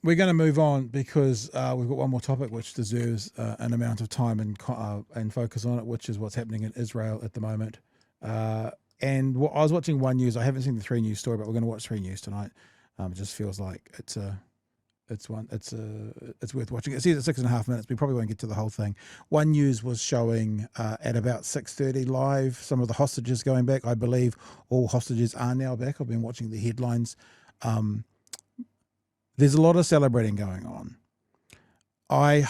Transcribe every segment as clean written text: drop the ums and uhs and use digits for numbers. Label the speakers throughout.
Speaker 1: we're going to move on because we've got one more topic which deserves an amount of time and focus on it, which is what's happening in Israel at the moment. And I was watching One News. I haven't seen the 3 News story, but we're going to watch 3 News tonight. It just feels like it's worth watching. It says at 6.5 minutes. We probably won't get to the whole thing. One News was showing at about 6:30 live some of the hostages going back. I believe all hostages are now back. I've been watching the headlines. There's a lot of celebrating going on. I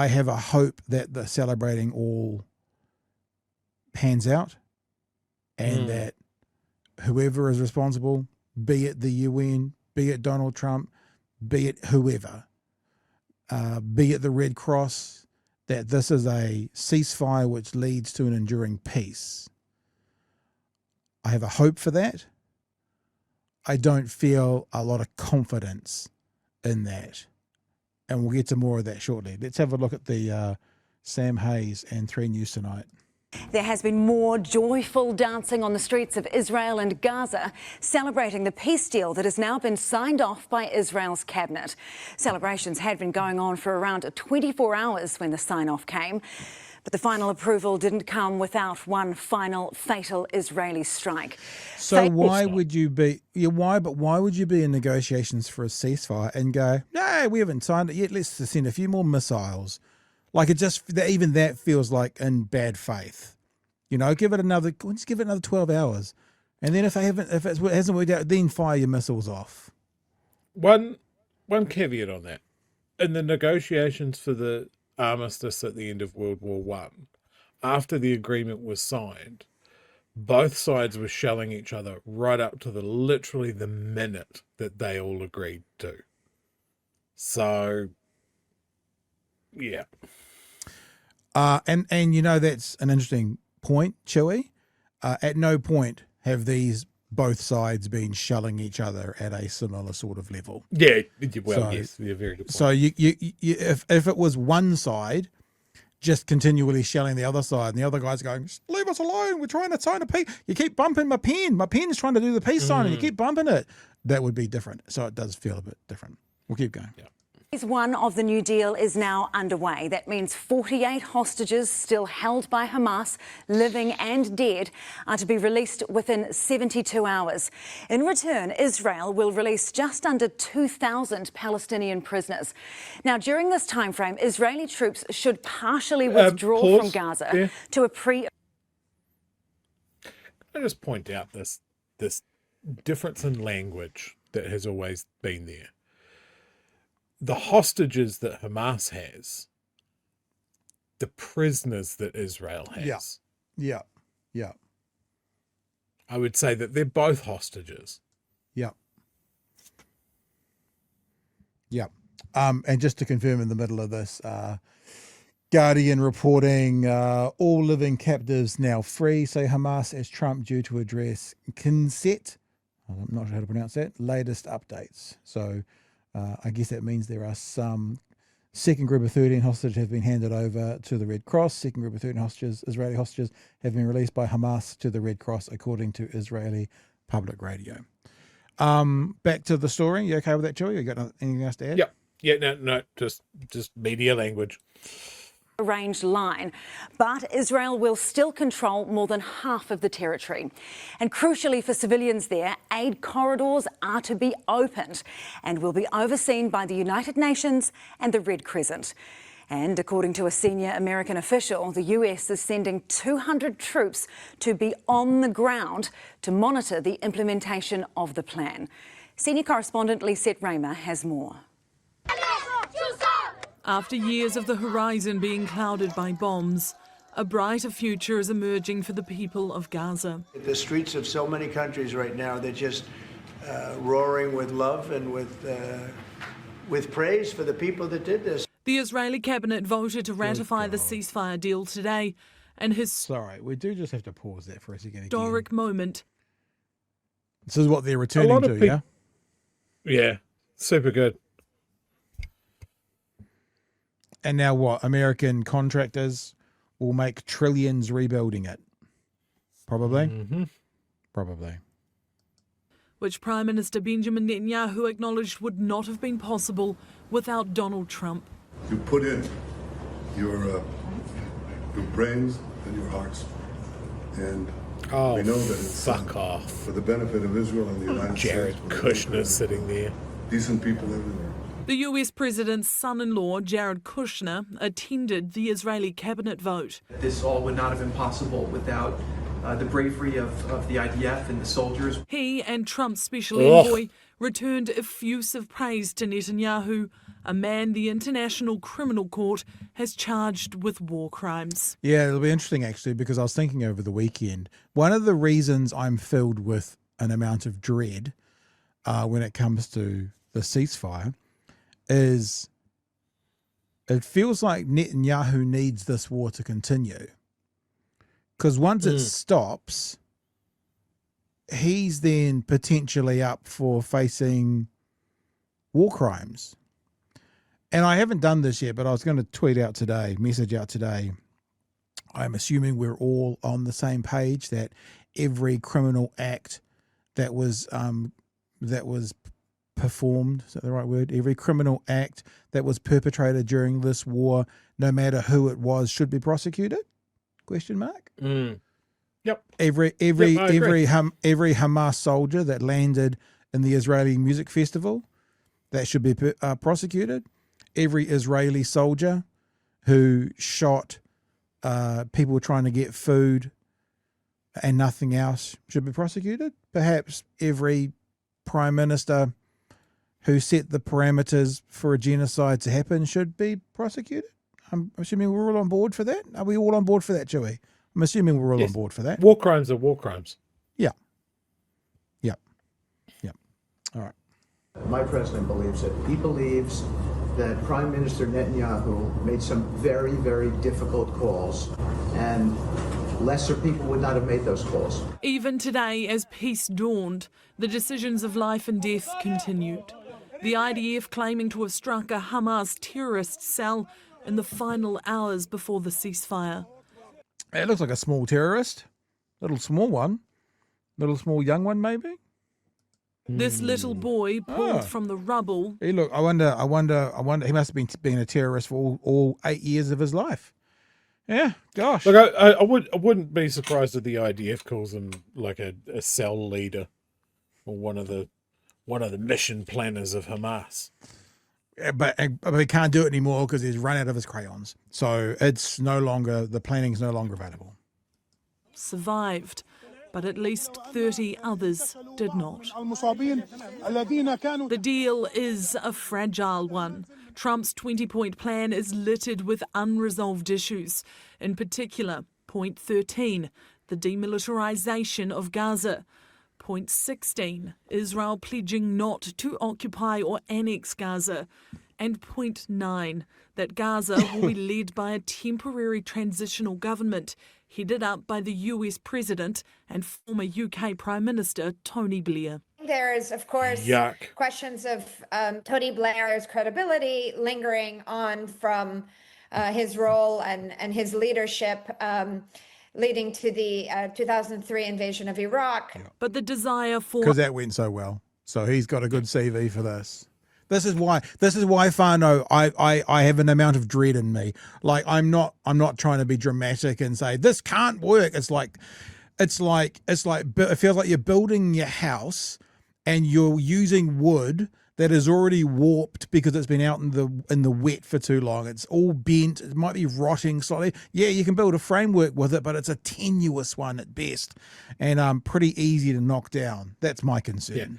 Speaker 1: have a hope that the celebrating all pans out and that whoever is responsible, be it the UN, be it Donald Trump, be it whoever, be it the Red Cross, that this is a ceasefire which leads to an enduring peace. I have a hope for that. I don't feel a lot of confidence in that. And we'll get to more of that shortly. Let's have a look at the Sam Hayes and 3 News tonight.
Speaker 2: There has been more joyful dancing on the streets of Israel and Gaza, celebrating the peace deal that has now been signed off by Israel's cabinet. Celebrations had been going on for around 24 hours when the sign-off came. But the final approval didn't come without one final fatal Israeli strike.
Speaker 1: So why would you be in negotiations for a ceasefire and go, no, we haven't signed it yet, let's send a few more missiles? Like even that feels like in bad faith. Let's give it another 12 hours. And then if it hasn't worked out, then fire your missiles off.
Speaker 3: One caveat on that. In the negotiations for the armistice at the end of World War One, after the agreement was signed, both sides were shelling each other right up to literally the minute that they all agreed to. So, yeah.
Speaker 1: And that's an interesting point, Chewie. At no point have both sides been shelling each other at a similar sort of level.
Speaker 3: Yeah, well, yes, you're very good point.
Speaker 1: So if it was one side just continually shelling the other side and the other guy's going, leave us alone, we're trying to sign a peace. You keep bumping my pen's trying to do the peace sign and you keep bumping it. That would be different. So it does feel a bit different. We'll keep going.
Speaker 3: Yeah.
Speaker 2: Phase 1 of the new deal is now underway. That means 48 hostages still held by Hamas, living and dead, are to be released within 72 hours. In return, Israel will release just under 2,000 Palestinian prisoners. Now, during this time frame, Israeli troops should partially withdraw from Gaza to a
Speaker 3: Can I just point out this difference in language that has always been there? The hostages that Hamas has, the prisoners that Israel has.
Speaker 1: Yeah.
Speaker 3: I would say that they're both hostages.
Speaker 1: Yeah. And just to confirm in the middle of this, Guardian reporting all living captives now free, say Hamas as Trump due to address Knesset. I'm not sure how to pronounce that. Latest updates. So I guess that means there are some second group of 13 hostages have been handed over to the Red Cross. Second group of 13 Israeli hostages, have been released by Hamas to the Red Cross, according to Israeli public radio. Back to the story. You okay with that, Chewie? You got anything else to add?
Speaker 3: Yeah, no, just media language.
Speaker 2: Range line, but Israel will still control more than half of the territory. And crucially for civilians there, aid corridors are to be opened and will be overseen by the United Nations and the Red Crescent. And according to a senior American official, the US is sending 200 troops to be on the ground to monitor the implementation of the plan. Senior correspondent Lisette Raymer has more.
Speaker 4: After years of the horizon being clouded by bombs, a brighter future is emerging for the people of Gaza.
Speaker 5: The streets of so many countries right now, they're just roaring with love and with praise for the people that did this.
Speaker 4: The Israeli cabinet voted to ratify the ceasefire deal today, and
Speaker 1: Sorry, we do just have to pause that for a second.
Speaker 4: Historic moment.
Speaker 1: This is what they're returning to, yeah?
Speaker 3: Yeah, super good.
Speaker 1: And now what? American contractors will make trillions rebuilding it. Probably?
Speaker 3: Mm-hmm.
Speaker 1: Probably.
Speaker 4: which Prime Minister Benjamin Netanyahu acknowledged would not have been possible without Donald Trump.
Speaker 6: You put in your brains and your hearts, and we know that it's
Speaker 3: fuck off.
Speaker 6: for the benefit of Israel and the United
Speaker 3: Jared
Speaker 6: States.
Speaker 3: Kushner sitting there.
Speaker 6: Decent people everywhere.
Speaker 4: The US President's son-in-law, Jared Kushner, attended the Israeli cabinet vote.
Speaker 7: This all would not have been possible without the bravery of the IDF and the soldiers.
Speaker 4: He and Trump's special envoy returned effusive praise to Netanyahu, a man the International Criminal Court has charged with war crimes.
Speaker 1: Yeah, it'll be interesting actually, because I was thinking over the weekend, one of the reasons I'm filled with an amount of dread when it comes to the ceasefire is it feels like Netanyahu needs this war to continue. Because once it stops, he's then potentially up for facing war crimes. And I haven't done this yet, but I was going to message out today. I'm assuming we're all on the same page that every criminal act that was performed, is that the right word? Every criminal act that was perpetrated during this war, no matter who it was, should be prosecuted? Question mark.
Speaker 3: Yep.
Speaker 1: Every Hamas soldier that landed in the Israeli music festival, that should be prosecuted. Every Israeli soldier who shot people trying to get food and nothing else should be prosecuted. Perhaps every prime minister who set the parameters for a genocide to happen should be prosecuted. I'm assuming we're all on board for that. Are we all on board for that, Chewie? I'm assuming we're all on board for that.
Speaker 3: War crimes are war crimes.
Speaker 1: Yeah. All right.
Speaker 5: My president believes it. He believes that Prime Minister Netanyahu made some very, very difficult calls, and lesser people would not have made those calls.
Speaker 4: Even today, as peace dawned, the decisions of life and death continued. The IDF claiming to have struck a Hamas terrorist cell in the final hours before the ceasefire.
Speaker 1: It looks like a small terrorist. Little small young one maybe.
Speaker 4: This little boy pulled from the rubble.
Speaker 1: Hey, look, I wonder, he must have been a terrorist for all 8 years of his life. Yeah, gosh.
Speaker 3: Look, I wouldn't be surprised if the IDF calls him like a cell leader or one of the mission planners of Hamas.
Speaker 1: Yeah, but he can't do it anymore because he's run out of his crayons. So the planning's no longer available.
Speaker 4: Survived, but at least 30 others did not. The deal is a fragile one. Trump's 20-point plan is littered with unresolved issues. In particular, point 13, the demilitarization of Gaza. Point 16, Israel pledging not to occupy or annex Gaza. And point 9, that Gaza will be led by a temporary transitional government headed up by the US President and former UK Prime Minister Tony Blair.
Speaker 8: There is, of course, questions of Tony Blair's credibility lingering on from his role and his leadership leading to the 2003 invasion of Iraq.
Speaker 4: But the desire for...
Speaker 1: Because that went so well. So he's got a good CV for this. This is why, Fano, I have an amount of dread in me. Like, I'm not trying to be dramatic and say, this can't work. It feels like you're building your house and you're using wood that is already warped because it's been out in the wet for too long. It's all bent. It might be rotting slightly. Yeah, you can build a framework with it, but it's a tenuous one at best, and pretty easy to knock down. That's my concern.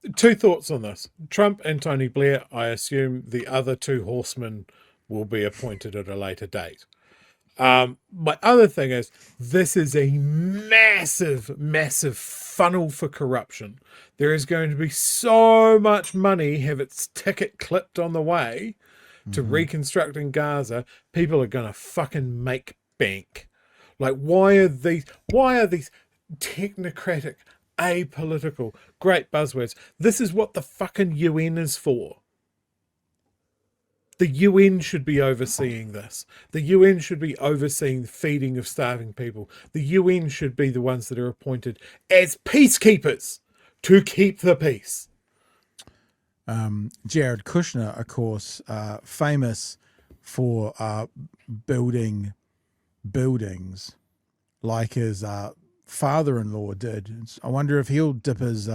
Speaker 3: Yeah. Two thoughts on this. Trump and Tony Blair, I assume the other two horsemen will be appointed at a later date. My other thing is, this is a massive, massive funnel for corruption. There is going to be so much money have its ticket clipped on the way to reconstructing Gaza. People are going to fucking make bank. Like, why are these technocratic, apolitical, great buzzwords? This is what the fucking UN is for. The UN should be overseeing this. The UN should be overseeing the feeding of starving people. The UN should be the ones that are appointed as peacekeepers to keep the peace.
Speaker 1: Jared Kushner, of course, famous for building buildings like his father-in-law did. I wonder if he'll dip his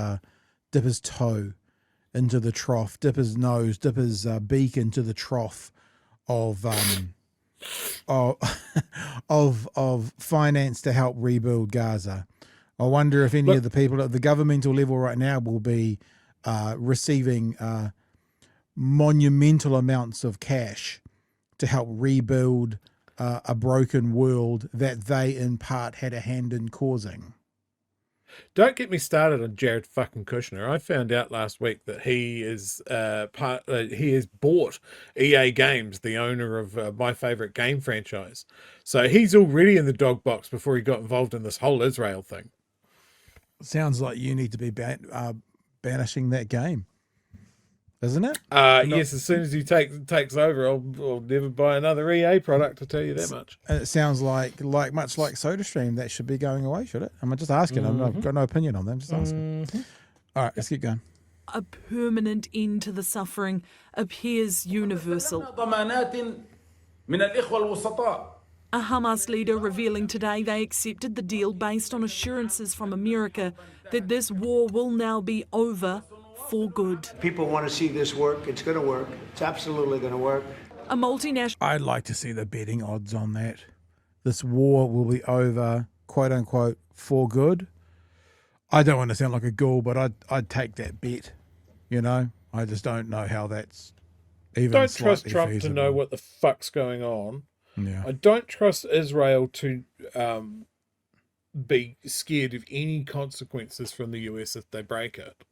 Speaker 1: toe into the trough, dip his nose, dip his beak into the trough of of finance to help rebuild Gaza. I wonder if any of the people at the governmental level right now will be receiving monumental amounts of cash to help rebuild a broken world that they in part had a hand in causing.
Speaker 3: Don't get me started on Jared fucking Kushner. I found out last week that he is he has bought EA Games, the owner of my favorite game franchise. So he's already in the dog box before he got involved in this whole Israel thing.
Speaker 1: Sounds like you need to be banishing that game, isn't it?
Speaker 3: Yes, as soon as he takes over, I'll never buy another EA product, I'll tell you that much.
Speaker 1: And it sounds like much like SodaStream, that should be going away, should it? I'm just asking. I've got no opinion on that. I'm just asking. All right, let's keep going.
Speaker 4: A permanent end to the suffering appears universal. A Hamas leader revealing today they accepted the deal based on assurances from America that this war will now be over for good.
Speaker 5: People want to see this work. It's going to work. It's absolutely going to work.
Speaker 4: A multinational...
Speaker 1: I'd like to see the betting odds on that. This war will be over, quote unquote, for good. I don't want to sound like a ghoul, but I'd take that bet. You know, I just don't know how that's even.
Speaker 3: Don't trust Trump
Speaker 1: feasible.
Speaker 3: to know what the fuck's going on.
Speaker 1: Yeah.
Speaker 3: I don't trust Israel to be scared of any consequences from the US if they break it.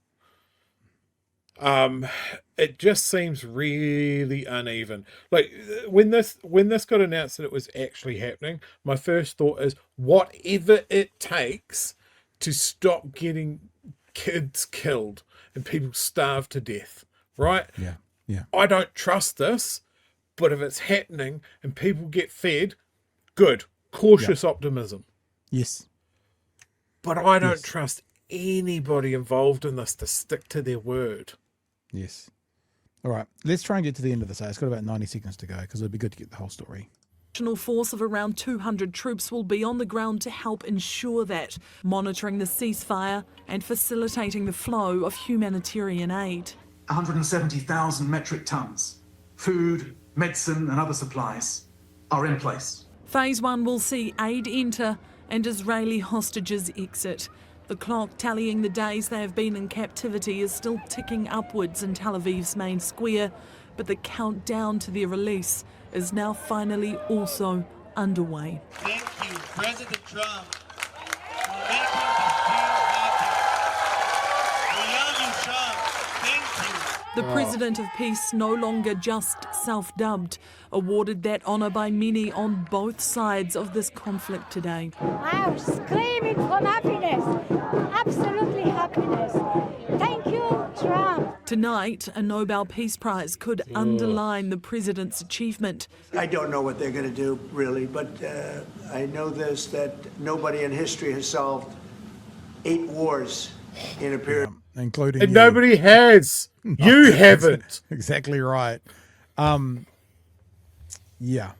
Speaker 3: It just seems really uneven. Like when this got announced that it was actually happening, my first thought is whatever it takes to stop getting kids killed and people starve to death, right?
Speaker 1: Yeah. Yeah.
Speaker 3: I don't trust this, but if it's happening and people get fed, good. Cautious optimism.
Speaker 1: Yes.
Speaker 3: But I don't trust anybody involved in this to stick to their word.
Speaker 1: Yes. All right. Let's try and get to the end of this. It's got about 90 seconds to go because it'd be good to get the whole story.
Speaker 4: National force of around 200 troops will be on the ground to help ensure that, monitoring the ceasefire and facilitating the flow of humanitarian aid.
Speaker 9: 170,000 metric tons, food, medicine and other supplies are in place.
Speaker 4: Phase 1 will see aid enter and Israeli hostages exit. The clock tallying the days they have been in captivity is still ticking upwards in Tel Aviv's main square, but the countdown to their release is now finally also underway.
Speaker 10: Thank you, President Trump.
Speaker 4: The President of Peace, no longer just self-dubbed, awarded that honour by many on both sides of this conflict today.
Speaker 11: I'm screaming for happiness, absolutely happiness. Thank you, Trump.
Speaker 4: Tonight, a Nobel Peace Prize could underline the President's achievement.
Speaker 5: I don't know what they're going to do, really, but I know this, that nobody in history has solved 8 wars in a period.
Speaker 1: Including
Speaker 3: and
Speaker 1: you.
Speaker 3: Nobody has. No, you haven't.
Speaker 1: Exactly right. Yeah.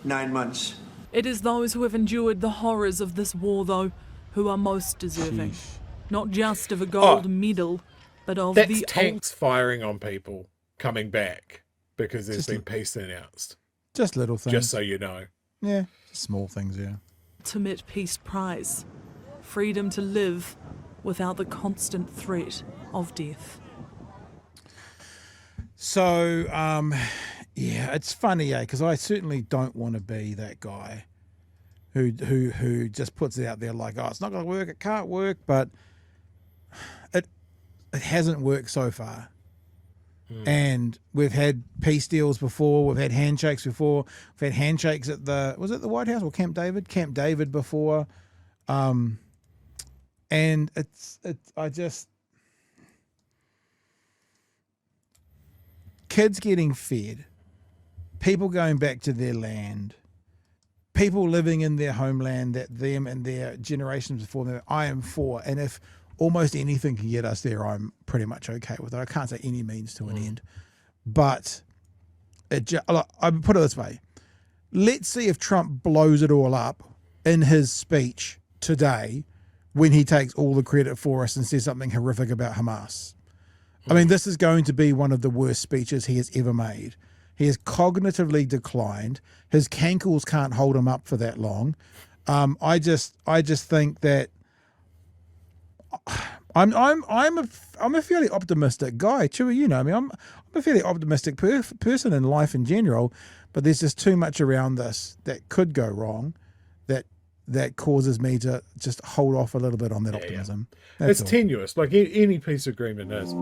Speaker 5: 9 months.
Speaker 4: It is those who have endured the horrors of this war, though, who are most deserving.
Speaker 1: Sheesh.
Speaker 4: Not just of a gold medal, but of
Speaker 3: that's
Speaker 4: the
Speaker 3: tanks firing on people coming back because there's been peace announced.
Speaker 1: Just little things.
Speaker 3: Just so you know.
Speaker 1: Yeah. Small things, yeah.
Speaker 4: ultimate peace prize. Freedom to live without the constant threat of death.
Speaker 1: So, yeah, it's funny, because I certainly don't want to be that guy who just puts it out there like, oh, it's not going to work, it can't work, but it hasn't worked so far. And we've had peace deals before, we've had handshakes before, we've had handshakes at was it the White House or Camp David? Camp David before. And kids getting fed, people going back to their land, people living in their homeland that them and their generations before them, I am for. And if almost anything can get us there, I'm pretty much okay with it. I can't say any means to an end. But I would put it this way. Let's see if Trump blows it all up in his speech today when he takes all the credit for us and says something horrific about Hamas. I mean, this is going to be one of the worst speeches he has ever made. He has cognitively declined. His cankles can't hold him up for that long. I just think that I'm a fairly optimistic guy. Chewie, you know me. I'm a fairly optimistic person in life in general, but there's just too much around this that could go wrong that causes me to just hold off a little bit on that optimism.
Speaker 3: It's tenuous, like any peace agreement is.